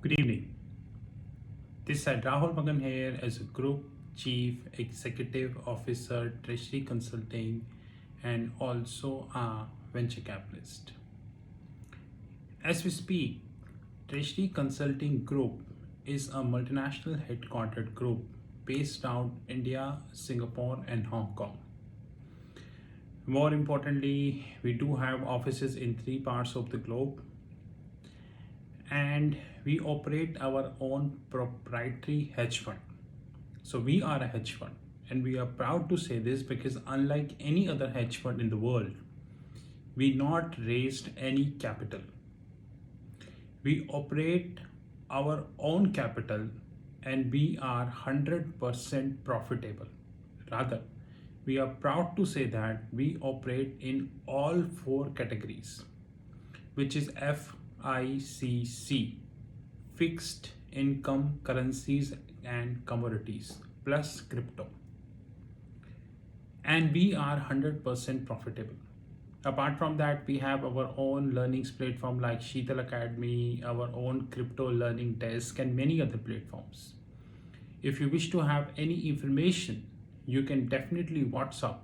Good evening. This is Rahul Magan here as a Group Chief Executive Officer, Treasury Consulting, and also a venture capitalist. As we speak, Treasury Consulting Group is a multinational headquartered group based out India, Singapore, and Hong Kong. More importantly, we do have offices in three parts of the globe, and we operate our own proprietary hedge fund. So we are a hedge fund, and we are proud to say this because unlike any other hedge fund in the world, we not raised any capital. We operate our own capital and we are 100% profitable. Rather, we are proud to say that we operate in all four categories, which is FICC, fixed income currencies and commodities, plus crypto. And we are 100% profitable. Apart from that, we have our own learnings platform like Sheetal Academy, our own crypto learning desk, and many other platforms. If you wish to have any information, you can definitely WhatsApp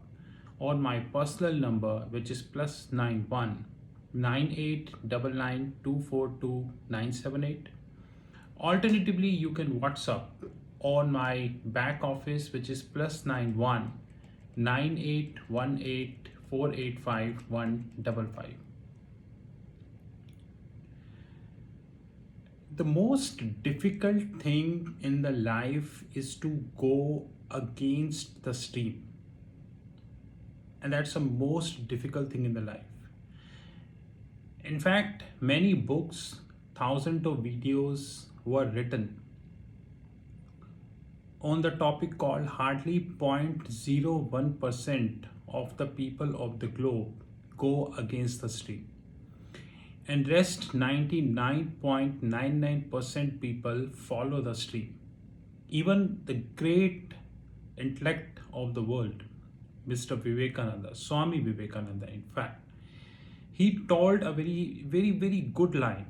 on my personal number, which is +91 9899242978. Alternatively, you can WhatsApp on my back office, which is +91 9818485155. The most difficult thing in the life is to go against the stream. And that's the most difficult thing in the life. In fact, many books, thousands of videos were written on the topic called hardly 0.01% of the people of the globe go against the stream. And rest 99.99% people follow the stream. Even the great intellect of the world, Mr. Vivekananda, Swami Vivekananda, in fact, he told a very good line,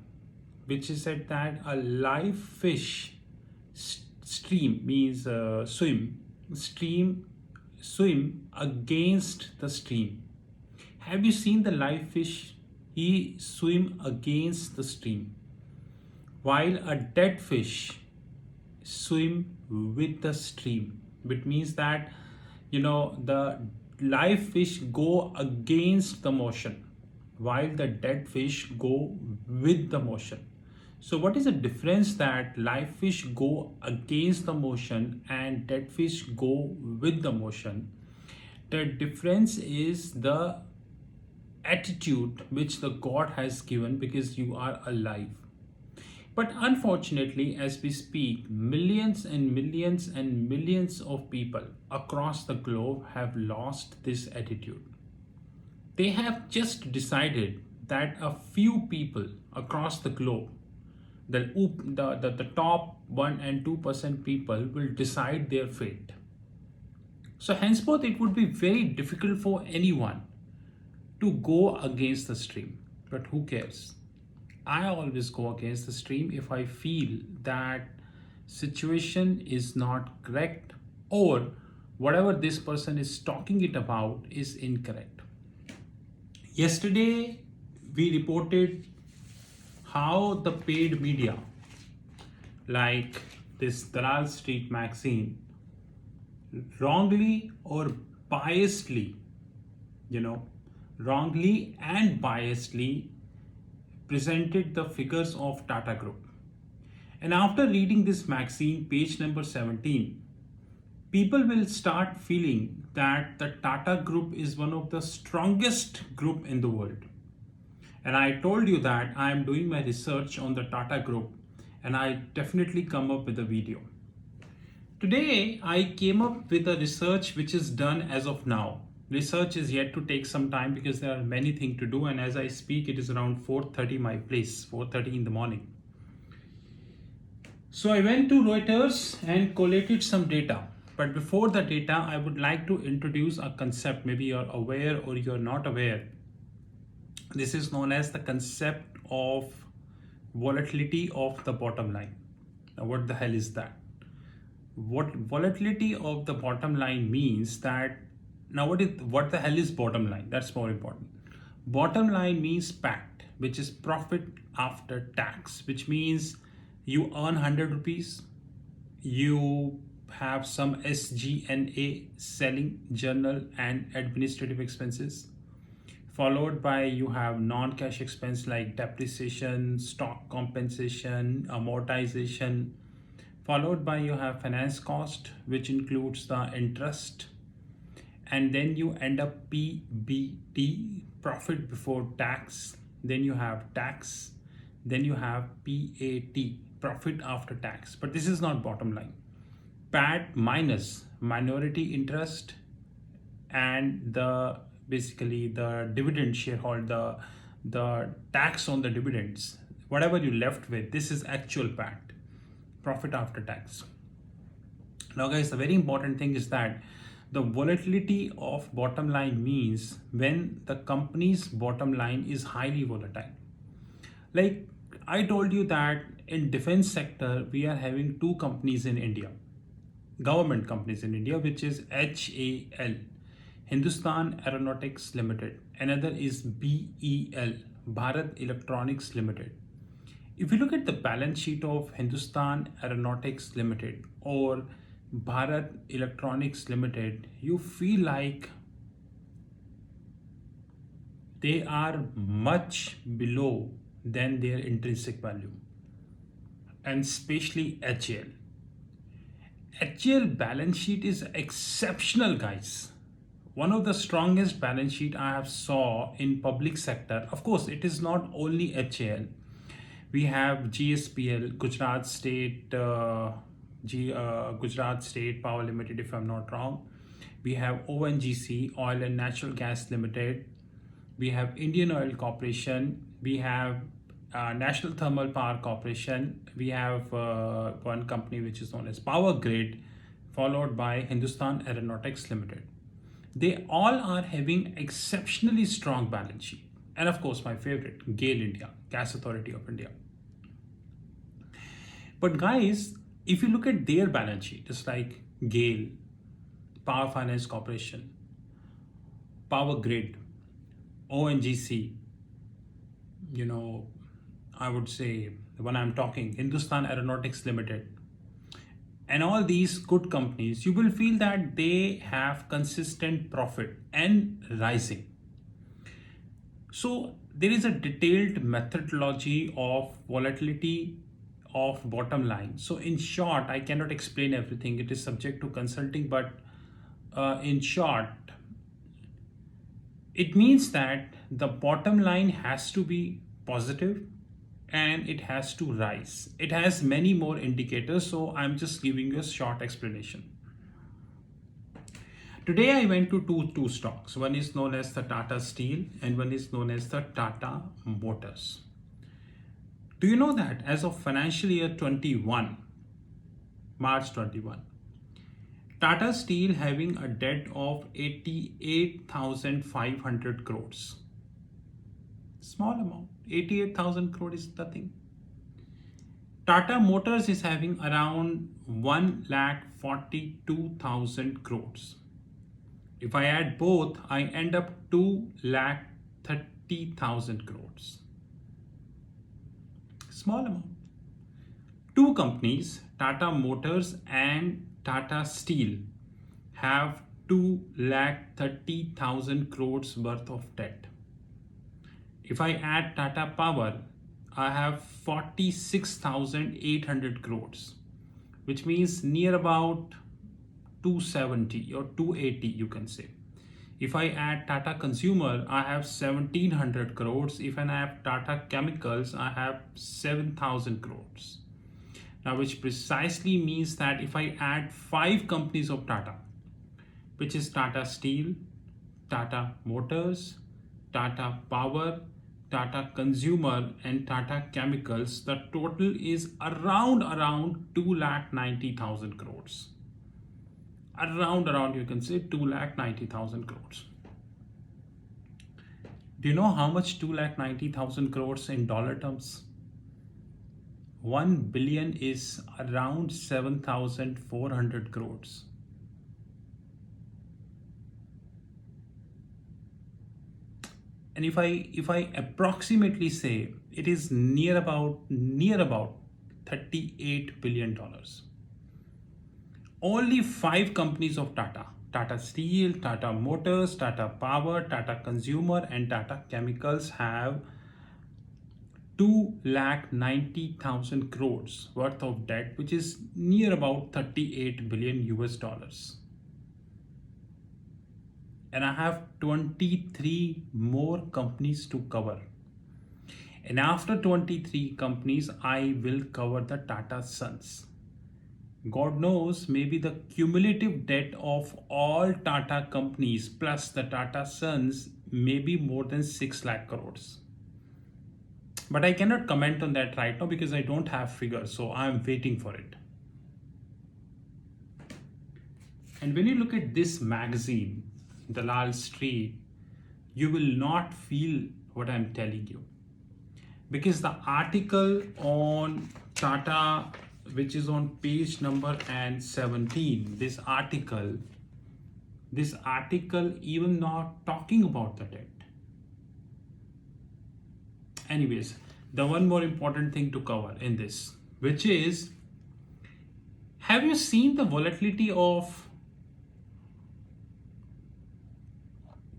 which is said that a live fish stream means swim against the stream. Have you seen the live fish? He swim against the stream, while a dead fish swim with the stream, which means that the live fish go against the motion while the dead fish go with the motion. So what is the difference that live fish go against the motion and dead fish go with the motion? The difference is the attitude which the God has given, because you are alive. But unfortunately, as we speak, millions and millions and millions of people across the globe have lost this attitude. They have just decided that a few people across the globe, the top 1 and 2% people, will decide their fate. So henceforth, it would be very difficult for anyone to go against the stream. But who cares? I always go against the stream if I feel that situation is not correct, or whatever this person is talking it about is incorrect. Yesterday, we reported how the paid media, like this Dalal Street magazine, wrongly or biasedly, wrongly and biasedly presented the figures of Tata Group. And after reading this magazine, page number 17, people will start feeling that the Tata Group is one of the strongest group in the world. And I told you that I am doing my research on the Tata Group, and I definitely come up with a video. Today, I came up with a research which is done as of now. Research is yet to take some time because there are many things to do, and as I speak, it is around 4:30 my place, 4:30 in the morning. So I went to Reuters and collated some data. But before the data, I would like to introduce a concept. Maybe you're aware or you're not aware. This is known as the concept of volatility of the bottom line. Now, what the hell is that? What volatility of the bottom line means that now what the hell is bottom line? That's more important. Bottom line means PAT, which is profit after tax, which means you earn 100 rupees, you have some SG&A, selling, general and administrative expenses, followed by you have non-cash expense like depreciation, stock compensation, amortization, followed by you have finance cost, which includes the interest, and then you end up PBT, profit before tax, then you have tax, then you have PAT, profit after tax. But this is not bottom line. PAT minus minority interest and the basically the dividend shareholder, the tax on the dividends, whatever you left with, this is actual PAT, profit after tax. Now guys, the very important thing is that the volatility of bottom line means when the company's bottom line is highly volatile. Like I told you that in defense sector we are having two companies in India, government companies in India, which is HAL, Hindustan Aeronautics Limited. Another is BEL, Bharat Electronics Limited. If you look at the balance sheet of Hindustan Aeronautics Limited or Bharat Electronics Limited, you feel like they are much below than their intrinsic value, and especially HAL. HAL balance sheet is exceptional, guys. One of the strongest balance sheet I have saw in public sector. Of course, it is not only HAL. We have GSPL, Gujarat State Gujarat State Power Limited, if I'm not wrong. We have ONGC, Oil and Natural Gas Limited. We have Indian Oil Corporation. We have National Thermal Power Corporation. We have one company which is known as Power Grid, followed by Hindustan Aeronautics Limited. They all are having exceptionally strong balance sheet. And of course, my favorite, GAIL India, Gas Authority of India. But guys, if you look at their balance sheet, it's like GAIL, Power Finance Corporation, Power Grid, ONGC, I would say when I'm talking Hindustan Aeronautics Limited, and all these good companies, you will feel that they have consistent profit and rising. So there is a detailed methodology of volatility of bottom line. So in short, I cannot explain everything. It is subject to consulting, but in short, it means that the bottom line has to be positive and it has to rise. It has many more indicators, so I'm just giving you a short explanation. Today I went to two stocks. One is known as the Tata Steel and one is known as the Tata Motors. Do you know that as of financial year 21, March 21, Tata Steel having a debt of 88,500 crores. Small amount, 88,000 crore is nothing. Tata Motors is having around 1,42,000 crores. If I add both, I end up 2,30,000 crores. Small amount. Two companies, Tata Motors and Tata Steel, have 2,30,000 crores worth of debt. If I add Tata Power, I have 46,800 crores, which means near about 270 or 280, you can say. If I add Tata Consumer, I have 1,700 crores. If I have Tata Chemicals, I have 7,000 crores. Now, which precisely means that if I add 5 companies of Tata, which is Tata Steel, Tata Motors, Tata Power, Tata Consumer and Tata Chemicals, the total is around 2,90,000 crores. Around you can say 2,90,000 crores. Do you know how much 2,90,000 crores in dollar terms? 1 billion is around 7,400 crores. And if I approximately say it is near about $38 billion. Only 5 companies of Tata Steel, Tata Motors, Tata Power, Tata Consumer, and Tata Chemicals have 2,90,000 crores worth of debt, which is near about 38 billion US dollars. And I have 23 more companies to cover. And after 23 companies, I will cover the Tata Sons. God knows, maybe the cumulative debt of all Tata companies plus the Tata Sons may be more than 6 lakh crores. But I cannot comment on that right now because I don't have figures, so I'm waiting for it. And when you look at this magazine, Dalal Street, you will not feel what I'm telling you. Because the article on Tata, which is on page number 17, this article even not talking about the debt. Anyways, the one more important thing to cover in this, which is, have you seen the volatility of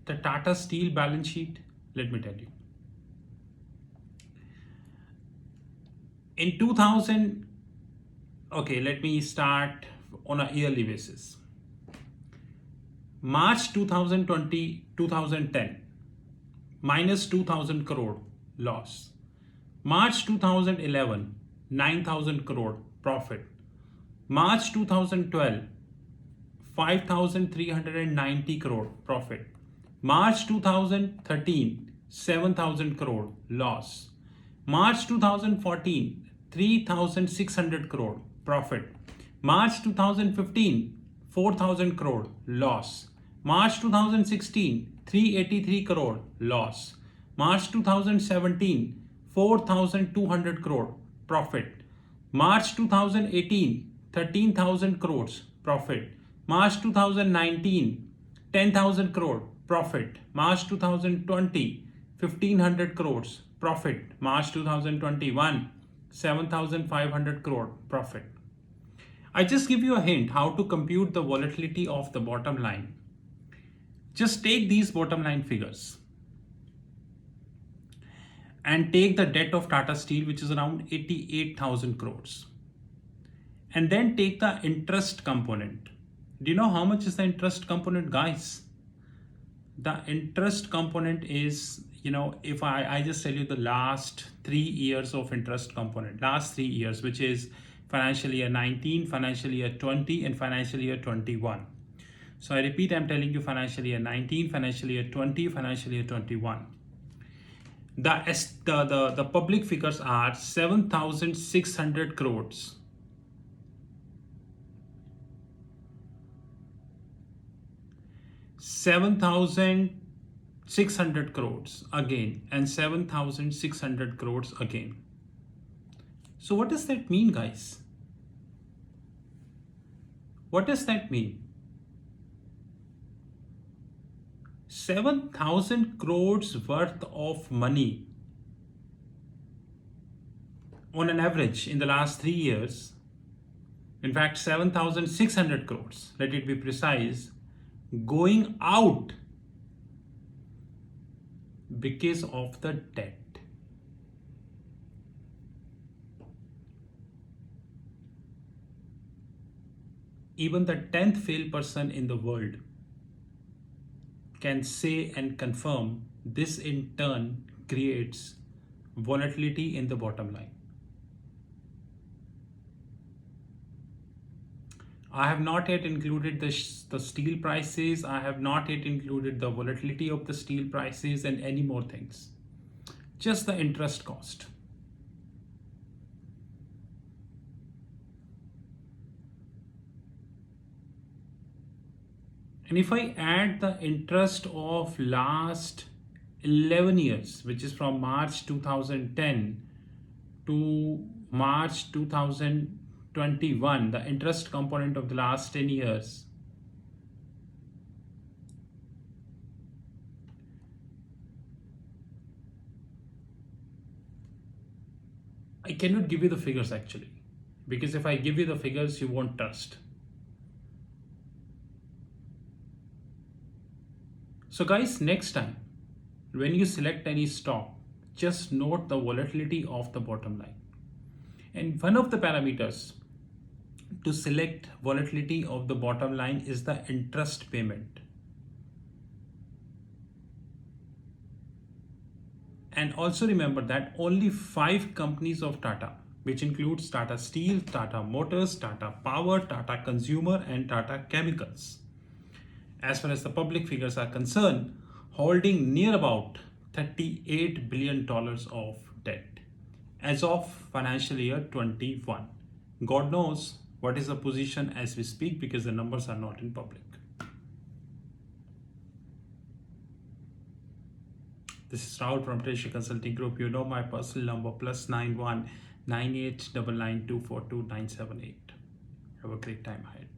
the Tata Steel balance sheet? Let me tell you. In 2000, okay, let me start on a yearly basis. March 2010, minus 2,000 crore loss. March 2011, 9,000 crore profit. March 2012, 5,390 crore profit. March 2013, 7,000 crore loss. March 2014, 3,600 crore profit. March 2015, 4,000 crore loss. March 2016, 383 crore loss. March 2017, 4,200 crore profit. March 2018, 13,000 crores profit. March 2019, 10,000 crore profit. March 2020, 1,500 crores profit. March 2021, 7,500 crore profit. I just give you a hint how to compute the volatility of the bottom line. Just take these bottom line figures and take the debt of Tata Steel, which is around 88,000 crores. And then take the interest component. Do you know how much is the interest component, guys? The interest component is, if I just tell you the last 3 years of interest component, last 3 years, which is financial year 19, financial year 20, and financial year 21. So I repeat, I'm telling you financial year 19, financial year 20, financial year 21. The public figures are 7,600 crores. 7,600 crores again, and 7,600 crores again. So what does that mean, guys? What does that mean? 7,000 crores worth of money on an average in the last 3 years. In fact, 7,600 crores, let it be precise, going out because of the debt. Even the 10th failed person in the world can say and confirm this in turn creates volatility in the bottom line. I have not yet included the steel prices. I have not yet included the volatility of the steel prices and any more things. Just the interest cost. And if I add the interest of last 11 years, which is from March 2010 to March 2021, the interest component of the last 10 years. I cannot give you the figures actually, because if I give you the figures, you won't trust. So guys, next time when you select any stock, just note the volatility of the bottom line. And one of the parameters to select volatility of the bottom line is the interest payment. And also remember that only 5 companies of Tata, which includes Tata Steel, Tata Motors, Tata Power, Tata Consumer, and Tata Chemicals, as far as the public figures are concerned, holding near about $38 billion of debt as of financial year 21. God knows what is the position as we speak, because the numbers are not in public. This is Rahul from Tesha Consulting Group. You know my personal number, +91 9899 242 978. Have a great time ahead.